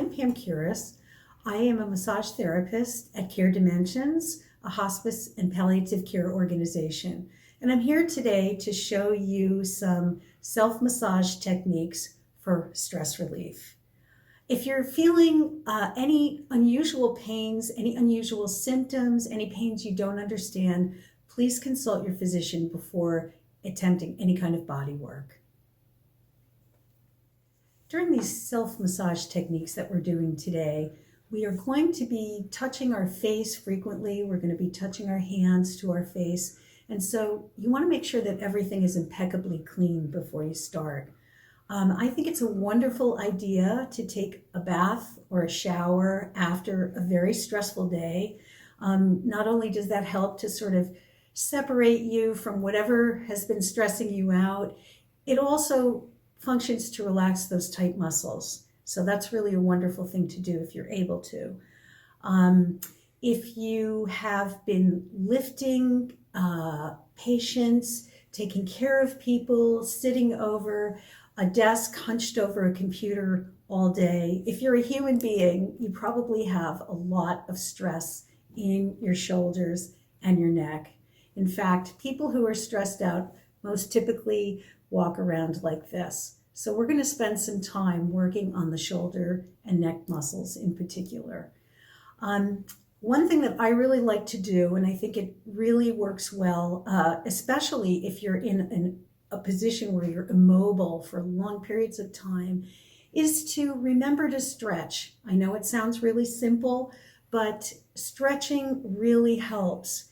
I'm Pam Kuras. I am a massage therapist at Care Dimensions, a hospice and palliative care organization. And I'm here today to show you some self-massage techniques for stress relief. If you're feeling any unusual pains, any unusual symptoms, any pains you don't understand, please consult your physician before attempting any kind of body work. During these self-massage techniques that we're doing today, we are going to be touching our face frequently. We're going to be touching our hands to our face. And so you want to make sure that everything is impeccably clean before you start. I think it's a wonderful idea to take a bath or a shower after a very stressful day. Not only does that help to sort of separate you from whatever has been stressing you out, it also functions to relax those tight muscles. So that's really a wonderful thing to do if you're able to. If you have been lifting patients, taking care of people, sitting over a desk, hunched over a computer all day, if you're a human being, you probably have a lot of stress in your shoulders and your neck. In fact, people who are stressed out most typically walk around like this. So we're going to spend some time working on the shoulder and neck muscles in particular. One thing that I really like to do, and I think it really works well, especially if you're in a position where you're immobile for long periods of time, is to remember to stretch. I know it sounds really simple, but stretching really helps.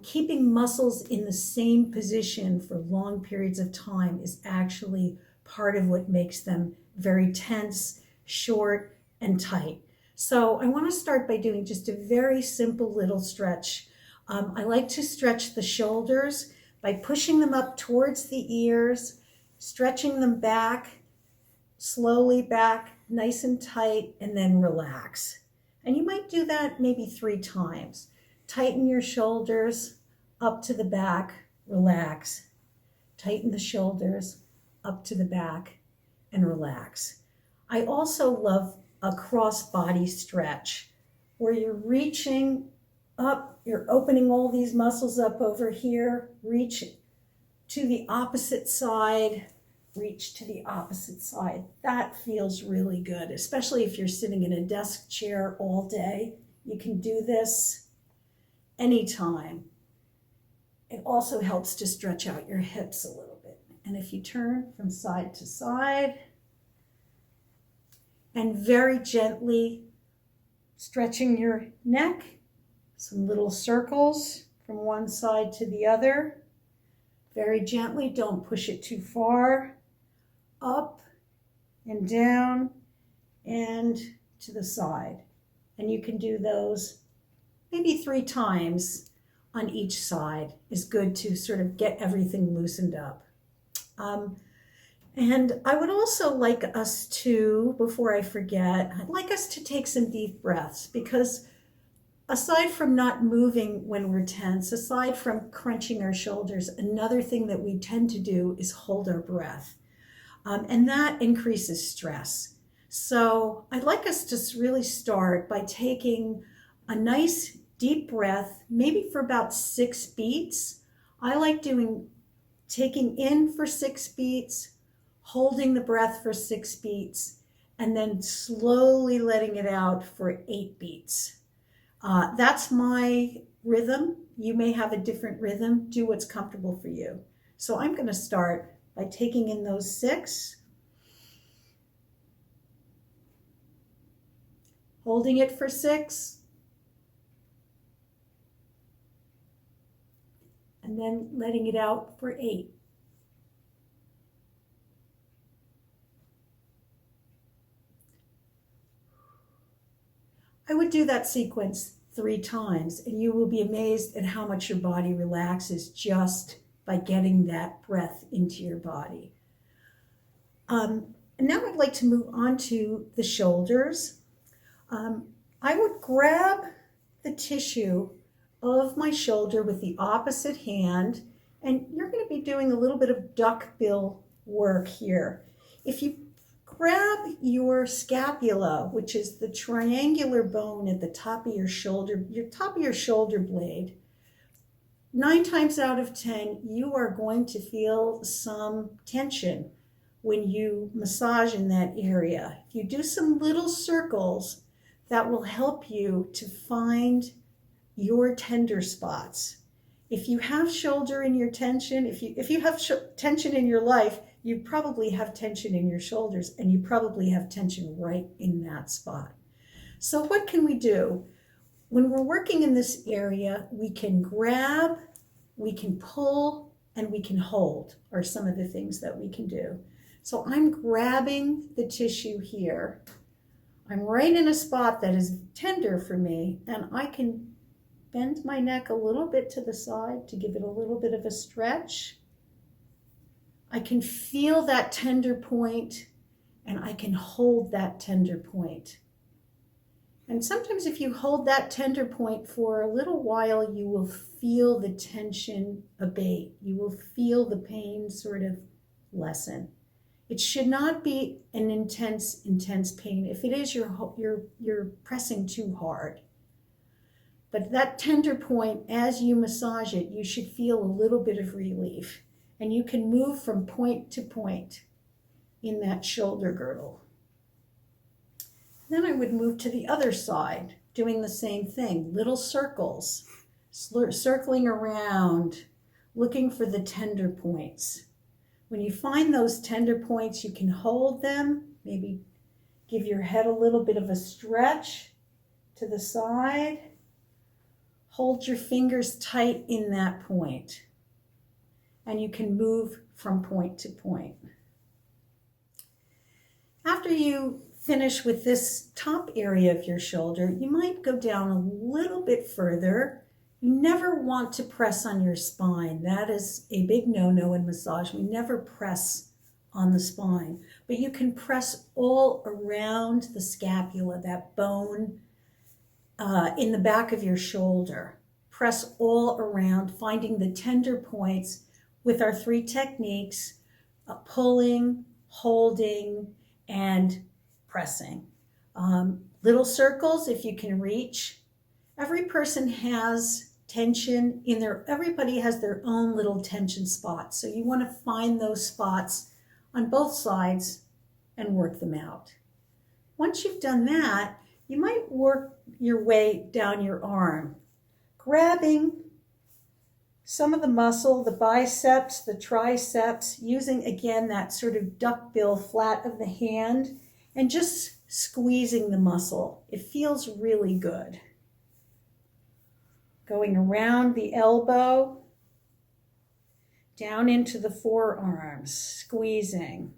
Keeping muscles in the same position for long periods of time is actually part of what makes them very tense, short, and tight. So I want to start by doing just a very simple little stretch. I like to stretch the shoulders by pushing them up towards the ears, stretching them back, slowly back, nice and tight, and then relax. And you might do that maybe 3 times. Tighten your shoulders up to the back, relax. Tighten the shoulders up to the back and relax. I also love a cross body stretch where you're reaching up, you're opening all these muscles up over here, reach to the opposite side, reach to the opposite side. That feels really good, especially if you're sitting in a desk chair all day. You can do this anytime. It also helps to stretch out your hips a little bit. And if you turn from side to side and very gently stretching your neck, some little circles from one side to the other, very gently, don't push it too far, up and down and to the side. And you can do those maybe 3 times on each side. Is good to sort of get everything loosened up. And I would also like us to, before I forget, I'd like us to take some deep breaths, because aside from not moving when we're tense, aside from crunching our shoulders, another thing that we tend to do is hold our breath. And that increases stress. So I'd like us to really start by taking a nice deep breath, maybe for about 6 beats. I like taking in for 6 beats, holding the breath for 6 beats, and then slowly letting it out for 8 beats. That's my rhythm. You may have a different rhythm. Do what's comfortable for you. So I'm going to start by taking in those 6, holding it for 6, and then letting it out for 8. I would do that sequence 3 times, and you will be amazed at how much your body relaxes just by getting that breath into your body. And now I'd like to move on to the shoulders. I would grab the tissue of my shoulder with the opposite hand, and you're going to be doing a little bit of duckbill work here. If you grab your scapula, which is the triangular bone at the top of your shoulder blade. 9 times out of 10, you are going to feel some tension when you massage in that area. If you do some little circles, that will help you to find your tender spots. If you have shoulder in your tension, if you have tension in your life, you probably have tension in your shoulders, and you probably have tension right in that spot. So what can we do? When we're working in this area, we can grab, we can pull, and we can hold are some of the things that we can do. So I'm grabbing the tissue here. I'm right in a spot that is tender for me, and I can bend my neck a little bit to the side to give it a little bit of a stretch. I can feel that tender point, and I can hold that tender point. And sometimes if you hold that tender point for a little while, you will feel the tension abate. You will feel the pain sort of lessen. It should not be an intense pain. If it is, you're pressing too hard. But that tender point, as you massage it, you should feel a little bit of relief. And you can move from point to point in that shoulder girdle. Then I would move to the other side, doing the same thing. Little circles, circling around, looking for the tender points. When you find those tender points, you can hold them, maybe give your head a little bit of a stretch to the side. Hold your fingers tight in that point, and you can move from point to point. After you finish with this top area of your shoulder, you might go down a little bit further. You never want to press on your spine. That is a big no-no in massage. We never press on the spine, but you can press all around the scapula, that bone in the back of your shoulder. Press all around, finding the tender points with our 3 techniques, pulling, holding, and pressing. Little circles if you can reach. Every person has tension in everybody has their own little tension spots. So you want to find those spots on both sides and work them out. Once you've done that, you might work your way down your arm, grabbing some of the muscle, the biceps, the triceps, using again that sort of duckbill flat of the hand, and just squeezing the muscle. It feels really good. Going around the elbow, down into the forearms, squeezing.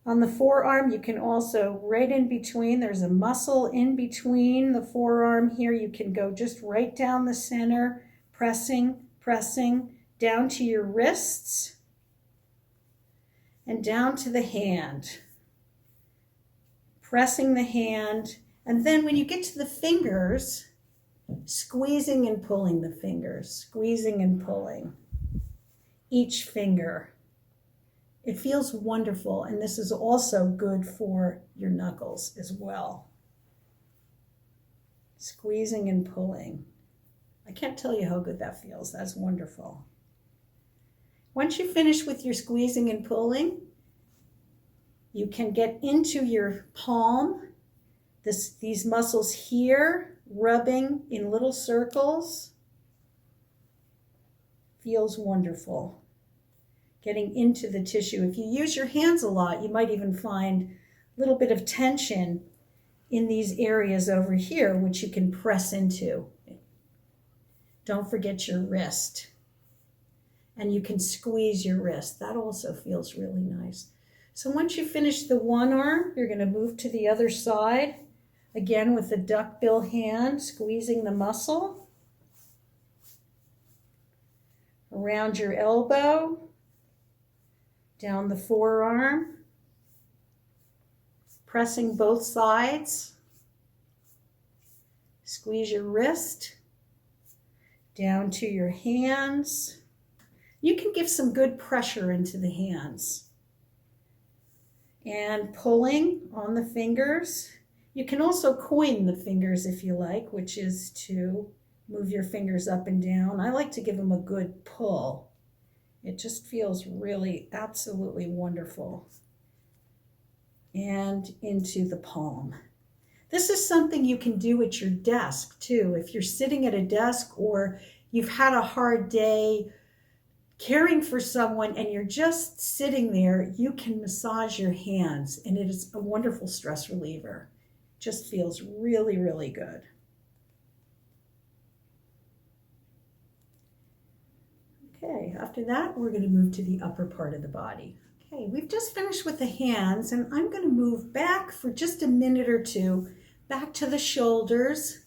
On the forearm, you can also, right in between, there's a muscle in between the forearm here. You can go just right down the center, pressing, down to your wrists, and down to the hand. Pressing the hand, and then when you get to the fingers, squeezing and pulling the fingers, squeezing and pulling each finger. It feels wonderful, and this is also good for your knuckles as well. Squeezing and pulling. I can't tell you how good that feels. That's wonderful. Once you finish with your squeezing and pulling, you can get into your palm, these muscles here, rubbing in little circles. Feels wonderful. Getting into the tissue. If you use your hands a lot, you might even find a little bit of tension in these areas over here, which you can press into. Don't forget your wrist. And you can squeeze your wrist. That also feels really nice. So once you finish the one arm, you're going to move to the other side. Again, with the duckbill hand, squeezing the muscle. Around your elbow. Down the forearm, pressing both sides, squeeze your wrist, down to your hands, You can give some good pressure into the hands. And pulling on the fingers. You can also coin the fingers if you like, which is to move your fingers up and down. I like to give them a good pull. It just feels really absolutely wonderful. And into the palm. This is something you can do at your desk too. If you're sitting at a desk or you've had a hard day caring for someone and you're just sitting there, you can massage your hands, and it is a wonderful stress reliever. Just feels really, really good. Okay, after that, we're going to move to the upper part of the body. Okay, we've just finished with the hands, and I'm going to move back for just a minute or two, back to the shoulders.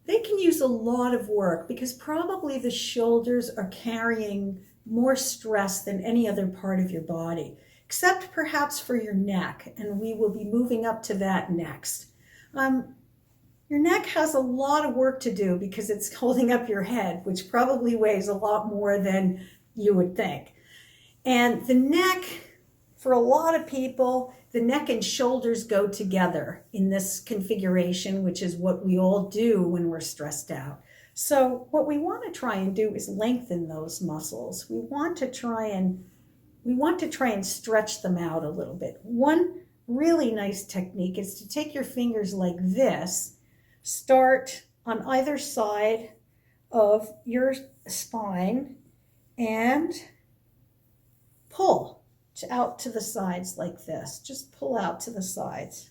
They can use a lot of work because probably the shoulders are carrying more stress than any other part of your body, except perhaps for your neck, and we will be moving up to that next. Your neck has a lot of work to do because it's holding up your head, which probably weighs a lot more than you would think. And the neck, for a lot of people, the neck and shoulders go together in this configuration, which is what we all do when we're stressed out. So what we want to try and do is lengthen those muscles. We want to try and stretch them out a little bit. One really nice technique is to take your fingers like this, start on either side of your spine, and pull out to the sides like this. Just pull out to the sides.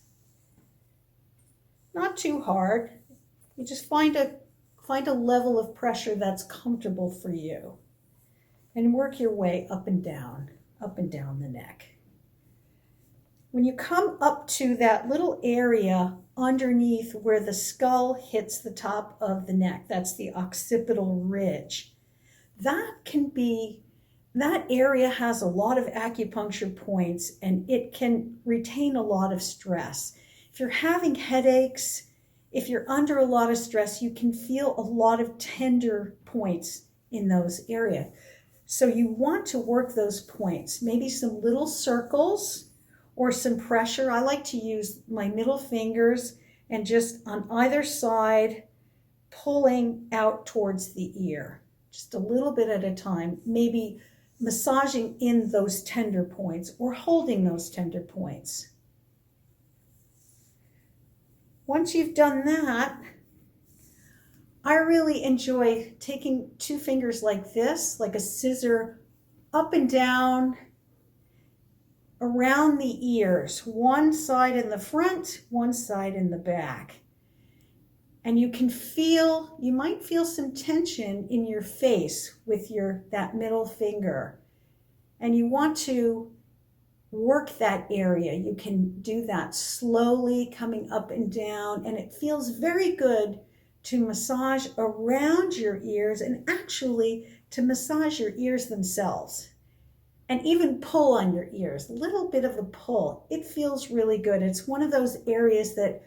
Not too hard. You just find a level of pressure that's comfortable for you, and work your way up and down the neck. When you come up to that little area underneath where the skull hits the top of the neck, that's the occipital ridge, that area has a lot of acupuncture points, and it can retain a lot of stress. If you're having headaches, if you're under a lot of stress, you can feel a lot of tender points in those areas. So you want to work those points, maybe some little circles or some pressure. I like to use my middle fingers and just on either side, pulling out towards the ear, just a little bit at a time, maybe massaging in those tender points or holding those tender points. Once you've done that, I really enjoy taking two fingers like this, like a scissor, up and down around the ears, one side in the front, one side in the back. And you might feel some tension in your face with that middle finger. And you want to work that area. You can do that slowly, coming up and down, and it feels very good to massage around your ears and actually to massage your ears themselves. And even pull on your ears, a little bit of a pull. It feels really good. It's one of those areas that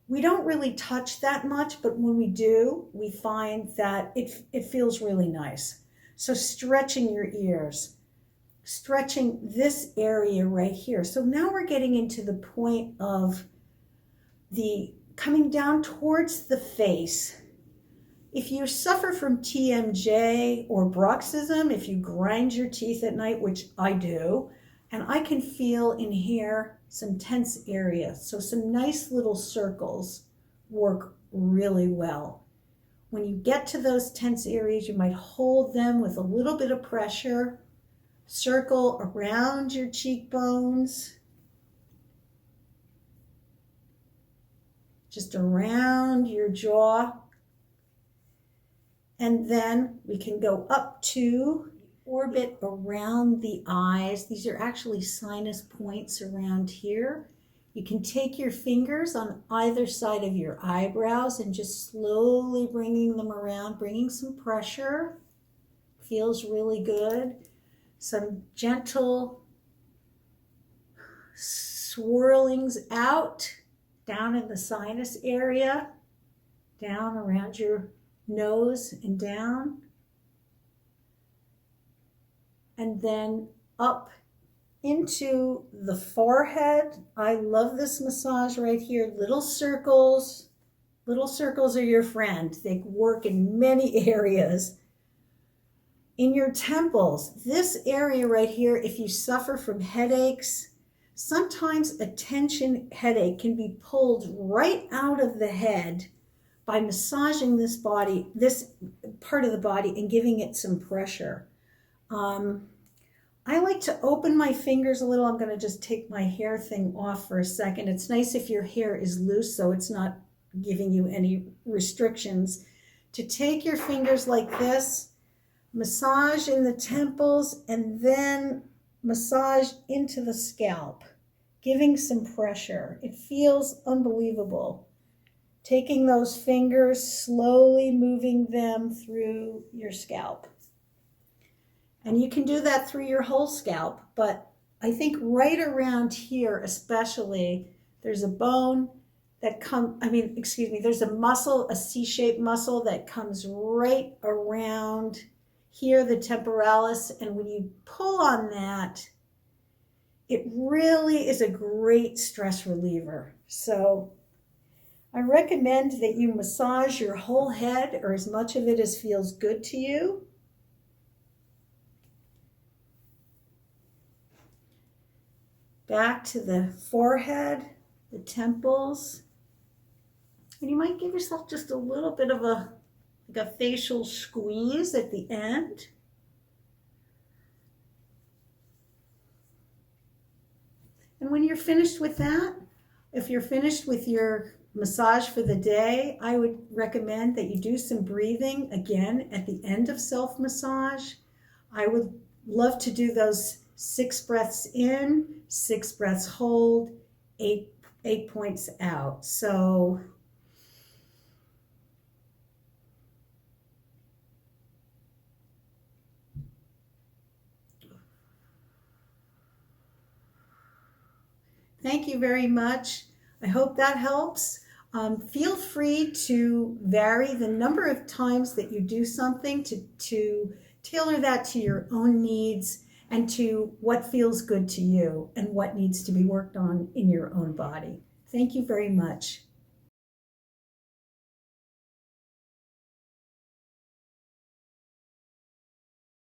we don't really touch that much, but when we do, we find that it feels really nice. So stretching your ears, stretching this area right here. So now we're getting into the point of the coming down towards the face. If you suffer from TMJ or bruxism, if you grind your teeth at night, which I do, and I can feel in here some tense areas. So some nice little circles work really well. When you get to those tense areas, you might hold them with a little bit of pressure, circle around your cheekbones, just around your jaw. And then we can go up to orbit around the eyes. These are actually sinus points around here. You can take your fingers on either side of your eyebrows and just slowly bringing them around, bringing some pressure. Feels really good. Some gentle swirlings out, down in the sinus area, down around your nose and down. and then up into the forehead. I love this massage right here. Little circles. Little circles are your friend. They work in many areas. In your temples, this area right here, if you suffer from headaches, sometimes a tension headache can be pulled right out of the head by massaging this part of the body and giving it some pressure. I like to open my fingers a little. I'm going to just take my hair thing off for a second. It's nice if your hair is loose so it's not giving you any restrictions. To take your fingers like this, massage in the temples, and then massage into the scalp, giving some pressure. It feels unbelievable. Taking those fingers, slowly moving them through your scalp. And you can do that through your whole scalp, but I think right around here especially, there's a bone that there's a muscle, a C-shaped muscle that comes right around here, the temporalis, and when you pull on that, it really is a great stress reliever. So I recommend that you massage your whole head, or as much of it as feels good to you. Back to the forehead, the temples. And you might give yourself just a little bit of a facial squeeze at the end. And when you're finished with that, if you're finished with your massage for the day, I would recommend that you do some breathing again at the end of self-massage. I would love to do those 6 breaths in, 6 breaths hold, 8 points out. So thank you very much. I hope that helps. Feel free to vary the number of times that you do something to tailor that to your own needs and to what feels good to you and what needs to be worked on in your own body. Thank you very much.